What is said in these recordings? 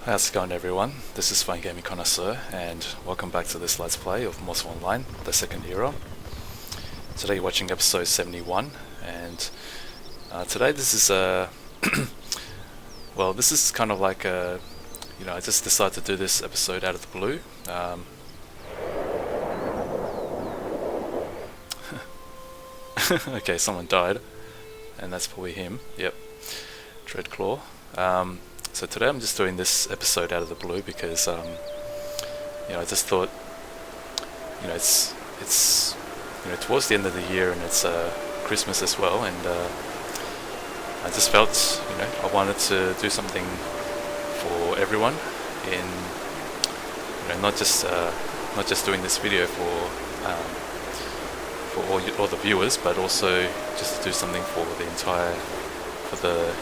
How's it going, everyone? This is Fine Gaming Connoisseur, and welcome back to this Let's Play of Morsel Online, the second era. Today you're watching episode 71, and today this is well, this is kind of like I just decided to do this episode out of the blue. Okay, someone died, and that's probably him. Yep, Dreadclaw. So today I'm just doing this episode out of the blue because I just thought, it's towards the end of the year, and it's Christmas as well, and I just felt I wanted to do something for everyone in not just doing this video for all the viewers, but also just to do something for the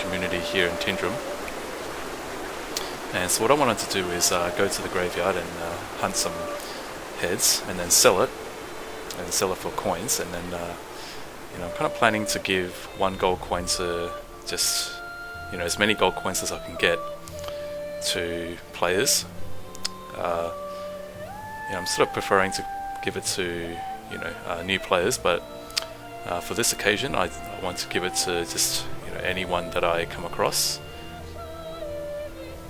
community here in Tindrum. And so what I wanted to do is go to the graveyard and hunt some heads and then sell it for coins, and then I'm kind of planning to give one gold coin to just as many gold coins as I can get to players. I'm sort of preferring to give it to new players, but for this occasion I want to give it to just anyone that I come across.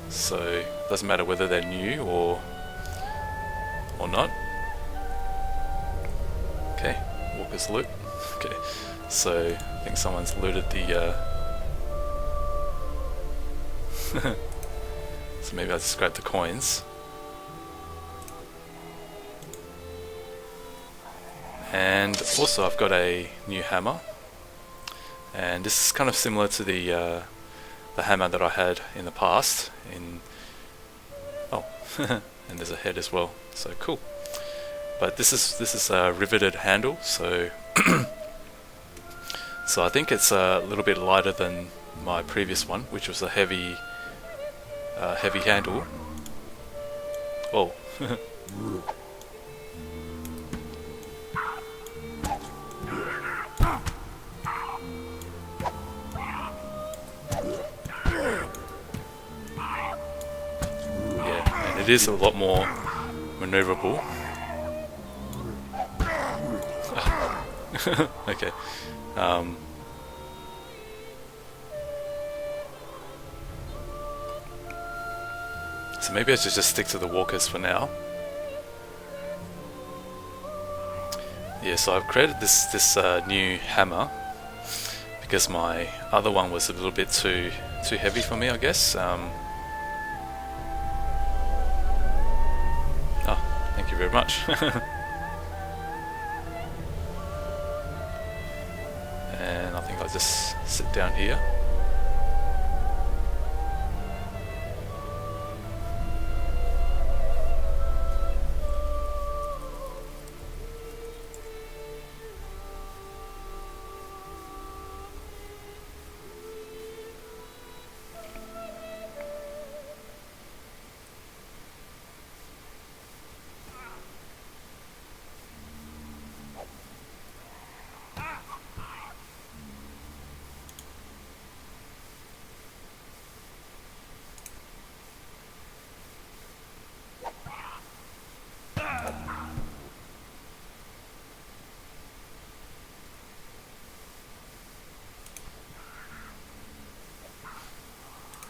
So it doesn't matter whether they're new or not. Okay, Walker's loot. Okay, so I think someone's looted the so maybe I'll just grab the coins. And also I've got a new hammer, and this is kind of similar to the hammer that I had in the past. And there's a head as well, so cool. But this is a riveted handle, so so I think it's a little bit lighter than my previous one, which was a heavy handle. Oh. It is a lot more maneuverable. Okay. So maybe I should just stick to the walkers for now. Yeah, so I've created this new hammer because my other one was a little bit too heavy for me, I guess. Thank you very much. And I think I'll just sit down here.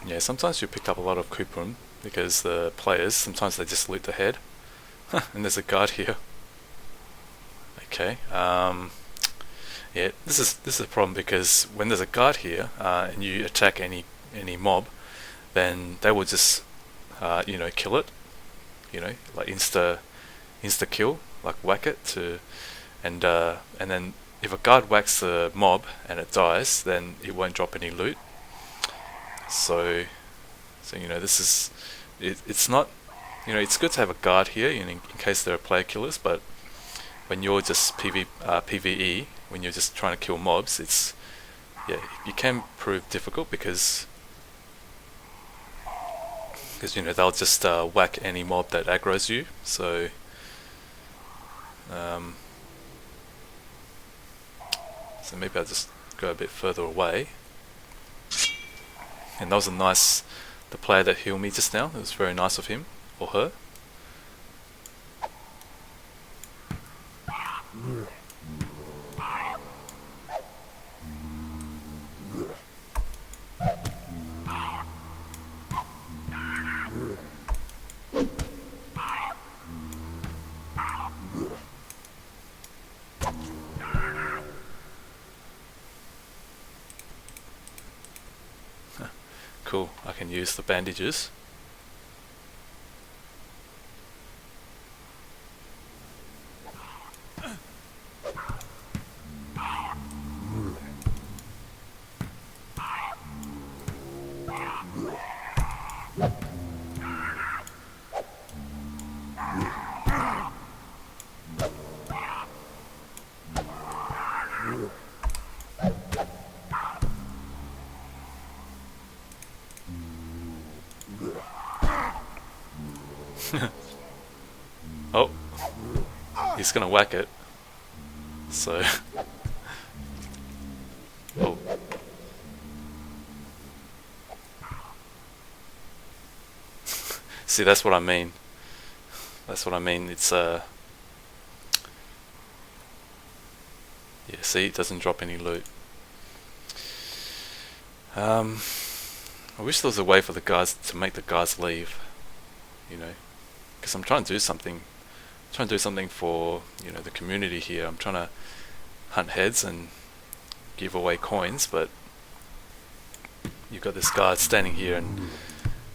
Yeah, sometimes you pick up a lot of coupon because the players, sometimes they just loot the head. And there's a guard here. Okay, yeah, this is a problem because when there's a guard here and you attack any mob, then they will just kill it, like insta kill, like whack it and then if a guard whacks the mob and it dies, then it won't drop any loot. So this is it's not, it's good to have a guard here in case there are player killers, but when you're just PvE, when you're just trying to kill mobs, it can prove difficult because they'll just whack any mob that aggroes you. So maybe I'll just go a bit further away. And that was a nice the player that healed me just now. It was very nice of him or her. Cool, I can use the bandages. Oh, he's gonna whack it. So, oh, see, that's what I mean. That's what I mean. It's yeah. See, it doesn't drop any loot. I wish there was a way for the guys to make the guys leave. You know, because I'm trying to do something. Trying to do something for, you know, the community here. I'm trying to hunt heads and give away coins, but you've got this guy standing here and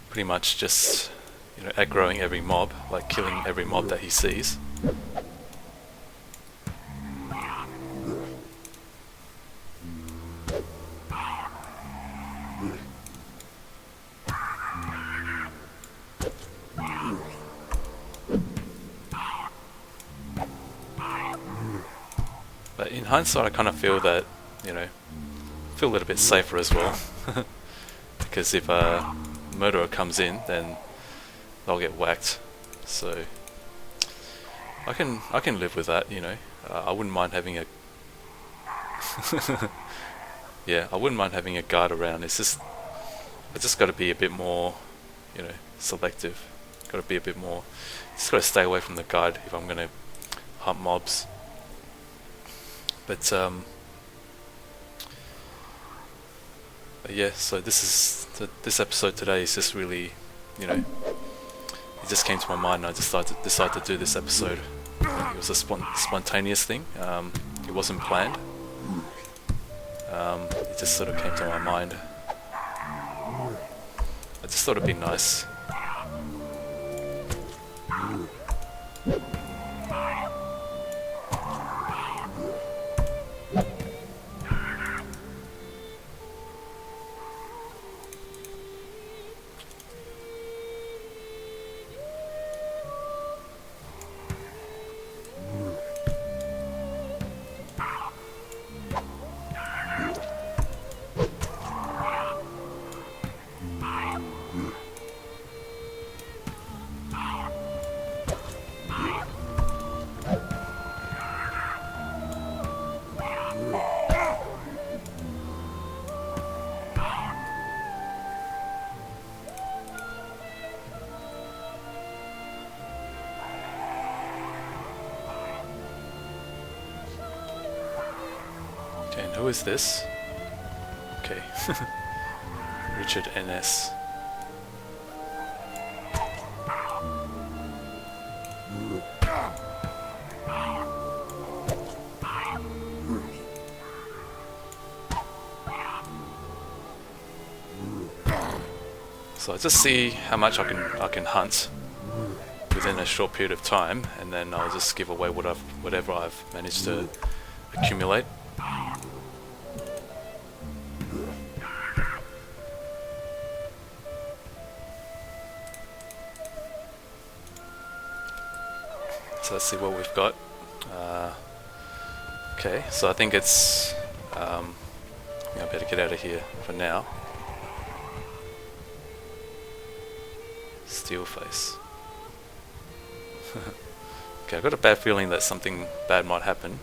pretty much just, you know, aggroing every mob, like killing every mob that he sees. But in hindsight, I kind of feel that, you know, feel a little bit safer as well. Because if a murderer comes in, then they'll get whacked. So I can live with that, you know. I wouldn't mind having a yeah, I wouldn't mind having a guard around. It's just I just got to be a bit more, you know, selective. Got to be a bit more. Just got to stay away from the guard if I'm going to hunt mobs. But yeah, so this episode today is just really, you know, it just came to my mind and I just decided to do this episode. It was a spontaneous thing. It wasn't planned. It just sort of came to my mind. I just thought it'd be nice. And who is this? Okay. Richard N.S. So I just see how much I can hunt within a short period of time, and then I'll just give away whatever I've managed to accumulate. So let's see what we've got. Okay, so I think it's I better get out of here for now. Steel face. Okay, I've got a bad feeling that something bad might happen.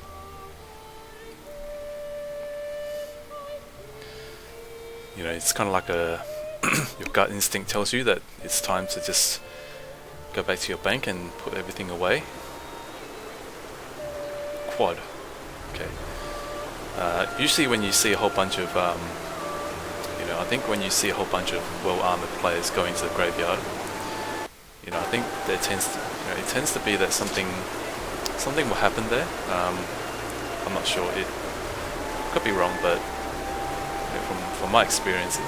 You know, it's kind of like a your gut instinct tells you that it's time to just go back to your bank and put everything away. Quad. Okay. Usually when you see a whole bunch of, I think when you see a whole bunch of well-armored players going to the graveyard, I think there tends to, it tends to be that something will happen there. I'm not sure. It could be wrong, but from my experience,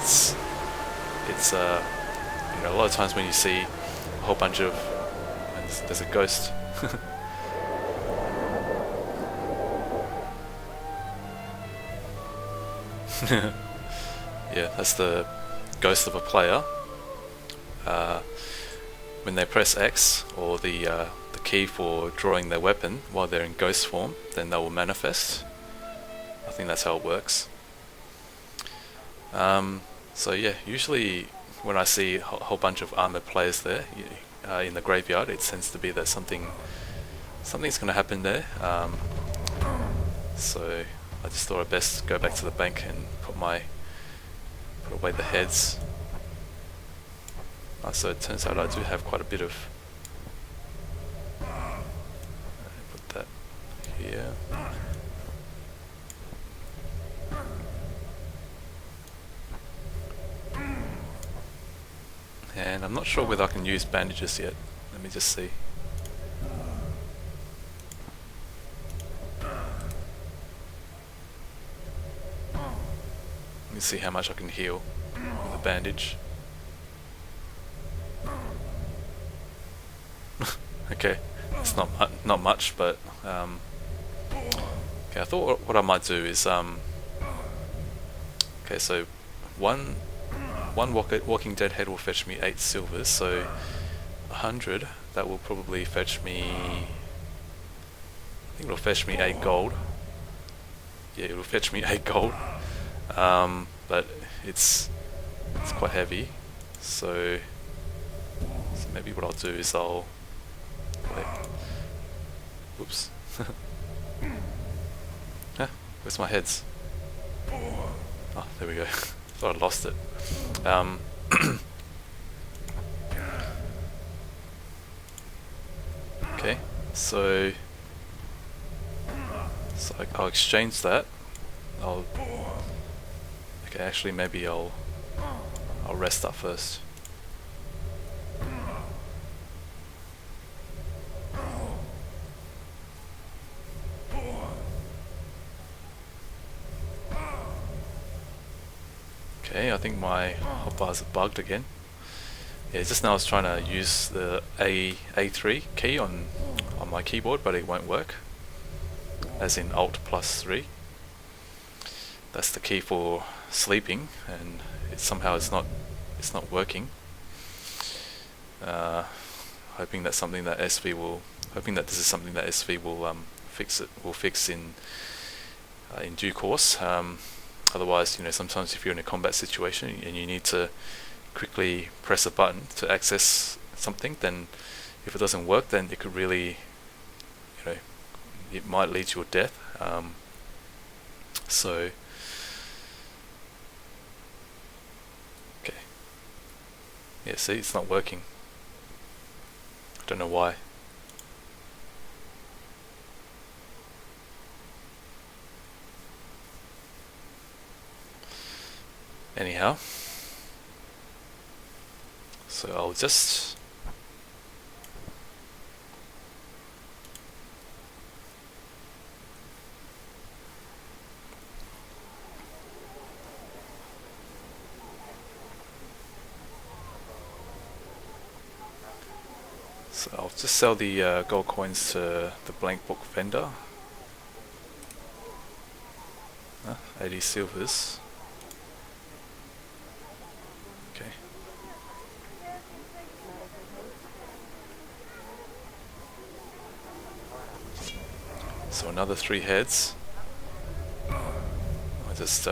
it's a lot of times when you see a whole bunch of, there's a ghost. Yeah, that's the ghost of a player. When they press X or the key for drawing their weapon while they're in ghost form, then they will manifest. I think that's how it works. So yeah, usually when I see a whole bunch of armored players there in the graveyard, it tends to be that something's going to happen there. So I just thought I'd best go back to the bank and put away the heads. So it turns out I do have quite a bit of. Put that here. And I'm not sure whether I can use bandages yet. Let me just see. Let me see how much I can heal with a bandage. Okay, it's not much, but okay. I thought what I might do is okay. So one Walking Dead head will fetch me 8 silvers. So 100. That will probably fetch me. I think it'll fetch me 8 gold. Yeah, it'll fetch me 8 gold. But it's quite heavy. So maybe what I'll do is Whoops. Where's my heads? Oh, there we go. Thought I lost it. Okay, so I'll exchange that. Okay, actually maybe I'll rest up first. Okay, I think my hotbars are bugged again. Yeah, just now I was trying to use the A3 key on my keyboard, but it won't work. As in Alt plus 3. That's the key for sleeping, and somehow it's not working. Hoping that this is something that SV will fix in due course. Otherwise, sometimes if you're in a combat situation and you need to quickly press a button to access something, then if it doesn't work, then it could really, it might lead to your death. So, okay. Yeah, see, it's not working. I don't know why. Anyhow, so I'll just sell the gold coins to the blank book vendor. 80 silvers. Okay. So another 3 heads. I just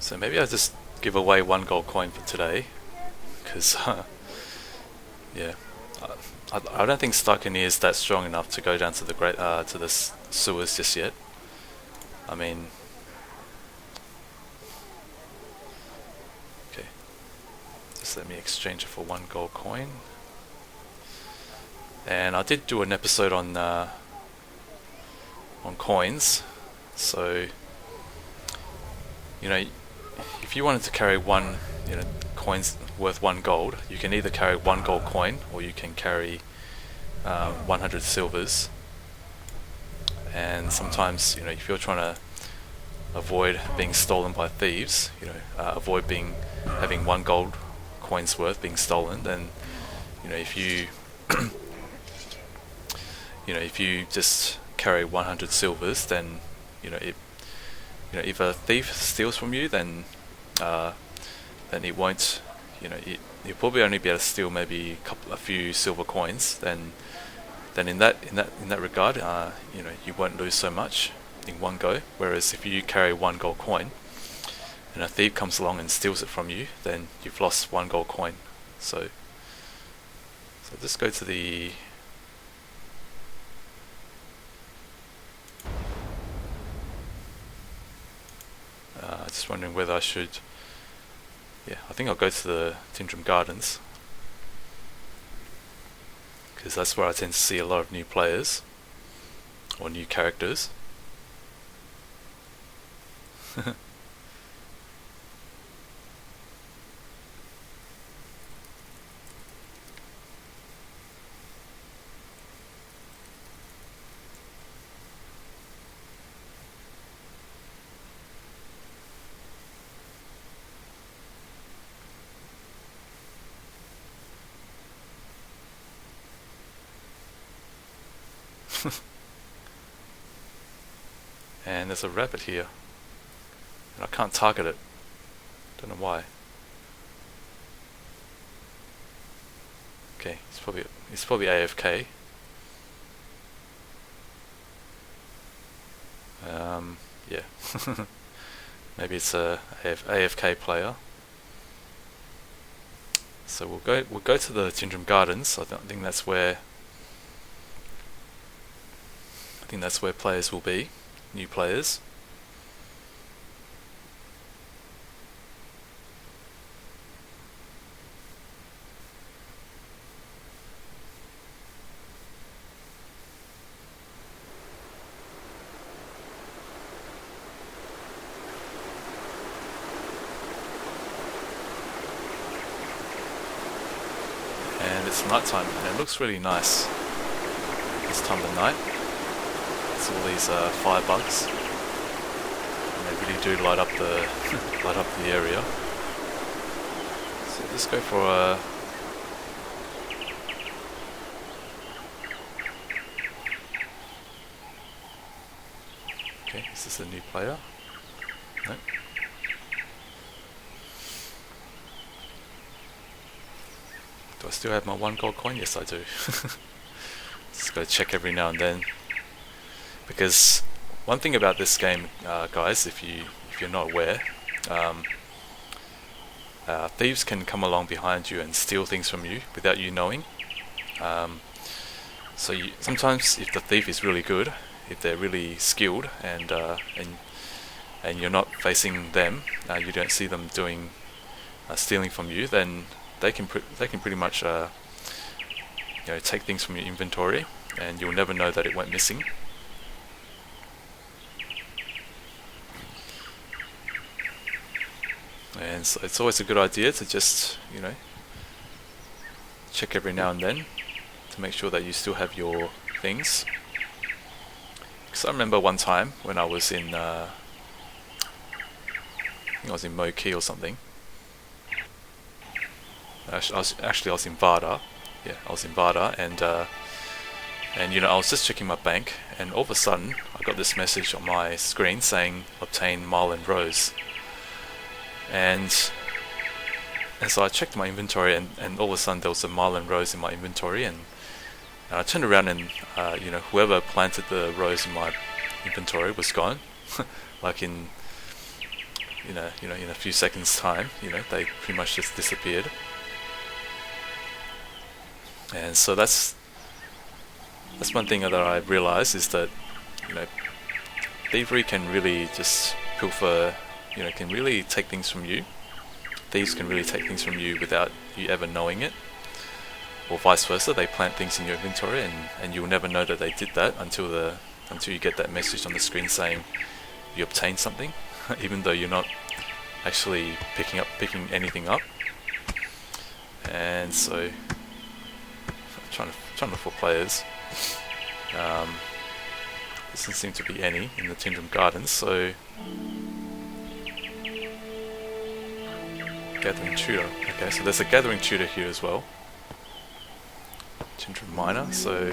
So maybe I'll just give away 1 gold coin for today, because yeah, I don't think Starkania is that strong enough to go down to the sewers just yet. I mean, okay, just let me exchange it for 1 gold coin. And I did do an episode on coins, so you know, if you wanted to carry coins worth 1 gold, you can either carry 1 gold coin or you can carry 100 silvers. And sometimes, if you're trying to avoid being stolen by thieves, avoid having 1 gold coin's worth being stolen, then if you if you just carry 100 silvers, then if a thief steals from you, then it won't, you'll probably only be able to steal maybe a few silver coins. Then in that regard, you won't lose so much in one go. Whereas if you carry 1 gold coin and a thief comes along and steals it from you, then you've lost 1 gold coin. So just go to the just wondering whether I should. Yeah, I think I'll go to the Tindrum Gardens, because that's where I tend to see a lot of new players or new characters. And there's a rabbit here, and I can't target it. Don't know why. Okay, it's probably AFK. Yeah. Maybe it's a AFK player. So we'll go to the Tindrum Gardens. I think that's where players will be, new players. And it's nighttime, and it looks really nice this time of the night. It's all these firebugs, and they really do light up the area. So just go for a okay. Is this a new player? No. Do I still have my 1 gold coin? Yes, I do. Just gotta check every now and then, because one thing about this game, guys, if you're not aware, thieves can come along behind you and steal things from you without you knowing. So sometimes, if the thief is really good, if they're really skilled, and you're not facing them, you don't see them doing stealing from you, then they can pretty much take things from your inventory, and you'll never know that it went missing. And so it's always a good idea to just check every now and then to make sure that you still have your things. Because I remember one time when I was in I think I was in Moki or something. I was in Vardar. Yeah, I was in Vardar, and I was just checking my bank, and all of a sudden I got this message on my screen saying obtain Marlin Rose. And so I checked my inventory, and all of a sudden there was a Marlin Rose in my inventory, and I turned around, and whoever planted the rose in my inventory was gone. like in in a few seconds time, they pretty much just disappeared. And so that's one thing that I realized, is that thievery can really just pilfer, can really take things from you. Thieves can really take things from you without you ever knowing it, or vice versa. They plant things in your inventory, and you'll never know that they did that until you get that message on the screen saying you obtained something, even though you're not actually picking anything up. And so, trying to look for players. There doesn't seem to be any in the Tindrum Gardens, so Gathering Tutor. Okay, so there's a Gathering Tutor here as well. Tindrum Miner. So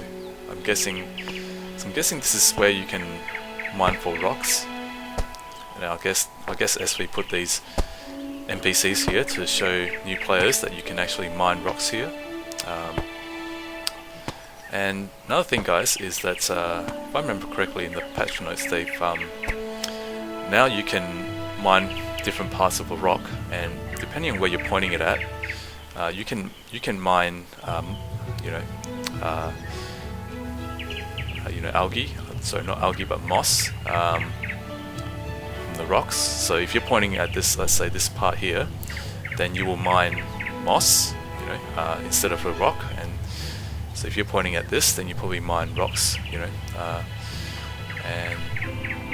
I'm guessing this is where you can mine for rocks. Now I guess SV put these NPCs here to show new players that you can actually mine rocks here. And another thing, guys, is that if I remember correctly, in the patch notes, they've now you can mine different parts of a rock, and depending on where you're pointing it at, you can mine algae. So not algae, but moss from the rocks. So if you're pointing at this, let's say this part here, then you will mine moss, instead of a rock. And so if you're pointing at this, then you probably mine rocks, and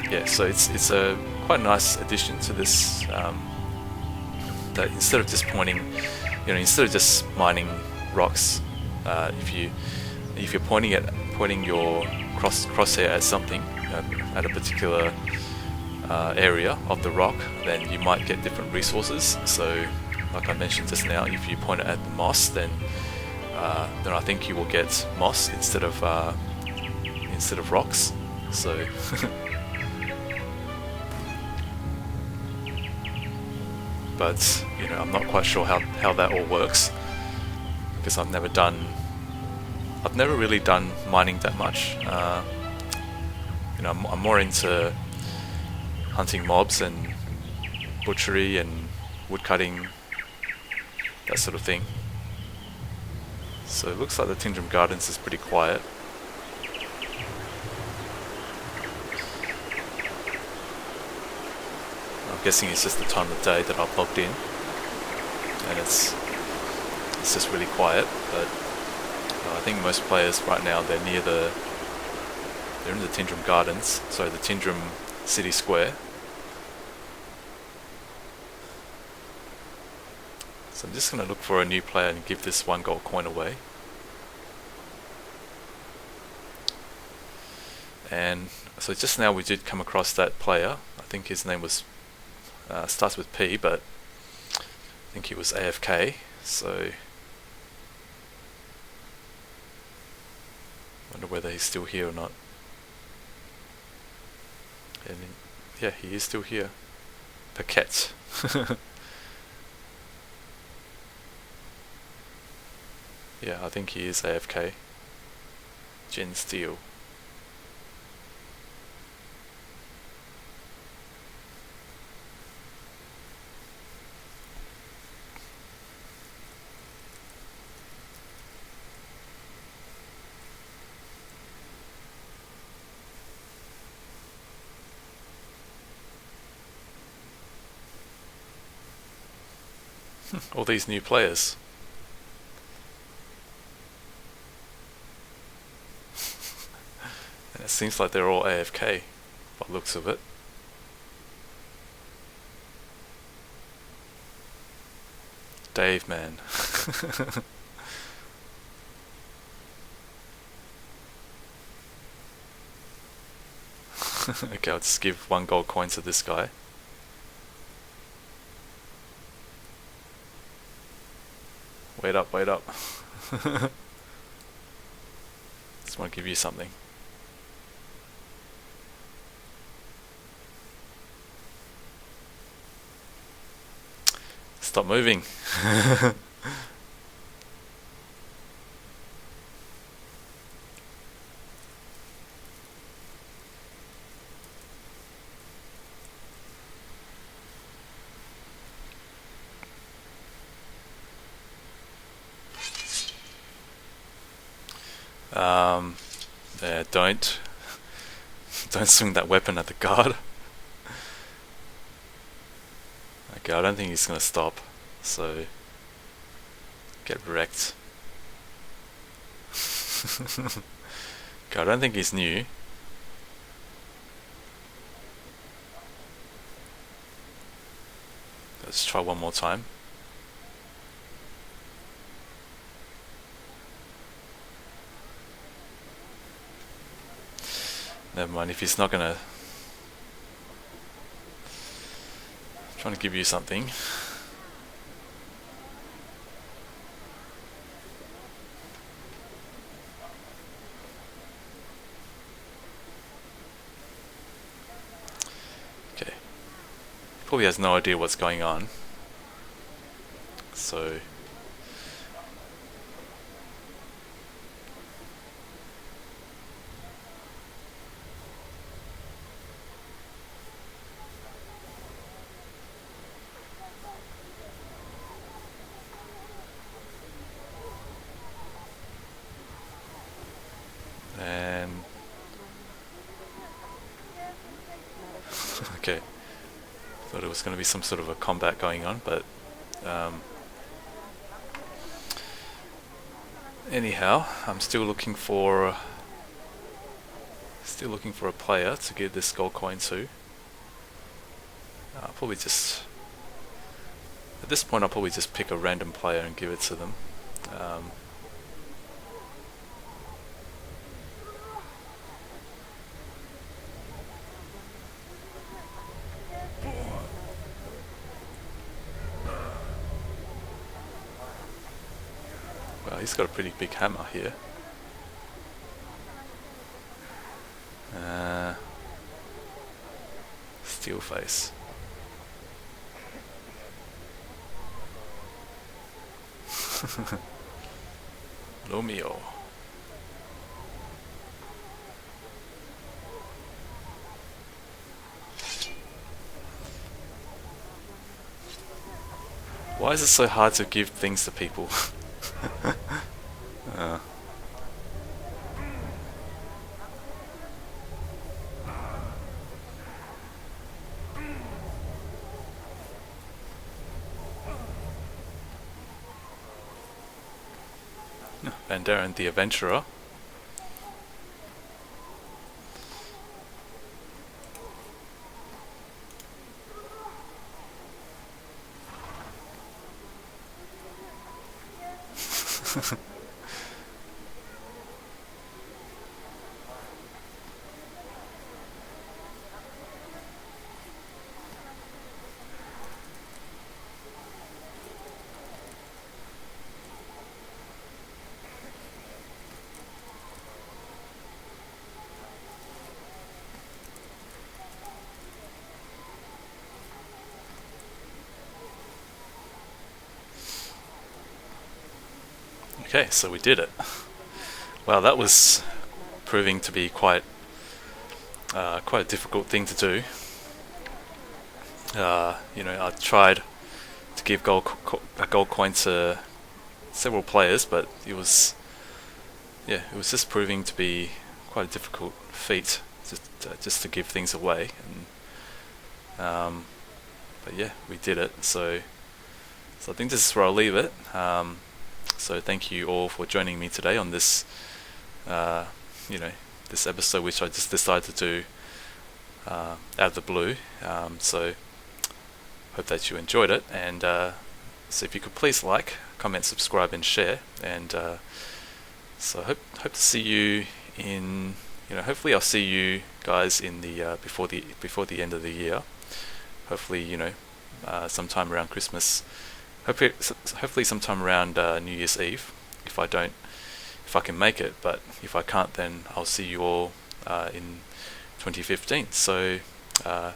yeah, so it's a quite nice addition to this. That instead of just instead of just mining rocks, if you're pointing your crosshair at something, at a particular area of the rock, then you might get different resources. So, like I mentioned just now, if you point it at the moss, then I think you will get moss instead of rocks. So but I'm not quite sure how that all works, because I've never really done mining that much. I'm more into hunting mobs and butchery and woodcutting, that sort of thing. So it looks like the Tindrum Gardens is pretty quiet. I'm guessing it's just the time of day that I've logged in, and it's just really quiet. But I think most players right now, they're in the Tindrum Gardens, so the Tindrum City Square. So I'm just going to look for a new player and give this 1 gold coin away. And so just now we did come across that player. I think his name was starts with P, but I think he was AFK. So wonder whether he's still here or not. And yeah, he is still here. Paquette. Yeah, I think he is AFK. Gen Steel. All these new players. And it seems like they're all AFK by the looks of it. Dave, man. Okay, I'll just give 1 gold coin to this guy. Wait up, wait up. Just want to give you something. Stop moving. Yeah, don't swing that weapon at the guard. Okay, I don't think he's gonna stop, so get wrecked. Okay, I don't think he's new. Let's try one more time. Never mind, if he's not gonna... I'm trying to give you something. Okay. Probably has no idea what's going on. So... and... okay. Thought it was going to be some sort of a combat going on, but... anyhow, I'm still looking for a player to give this gold coin to. Probably just... at this point I'll probably just pick a random player and give it to them. Well, he's got a pretty big hammer here. Steel face. Romeo. Why is it so hard to give things to people? Vandaren the Adventurer. Okay, so we did it. Well, that was proving to be quite a difficult thing to do. You know, I tried to give a gold coin to several players, but it was just proving to be quite a difficult feat just to give things away. And but yeah, we did it. So I think this is where I'll leave it. So thank you all for joining me today on this, this episode, which I just decided to do out of the blue. So hope that you enjoyed it, and so if you could please like, comment, subscribe, and share. And so hope to see you in, hopefully I'll see you guys in the before the end of the year. Hopefully, sometime around Christmas. Hopefully sometime around New Year's Eve, if I can make it. But if I can't, then I'll see you all in 2015. So yeah,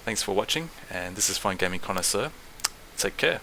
thanks for watching, and this is Fine Gaming Connoisseur. Take care.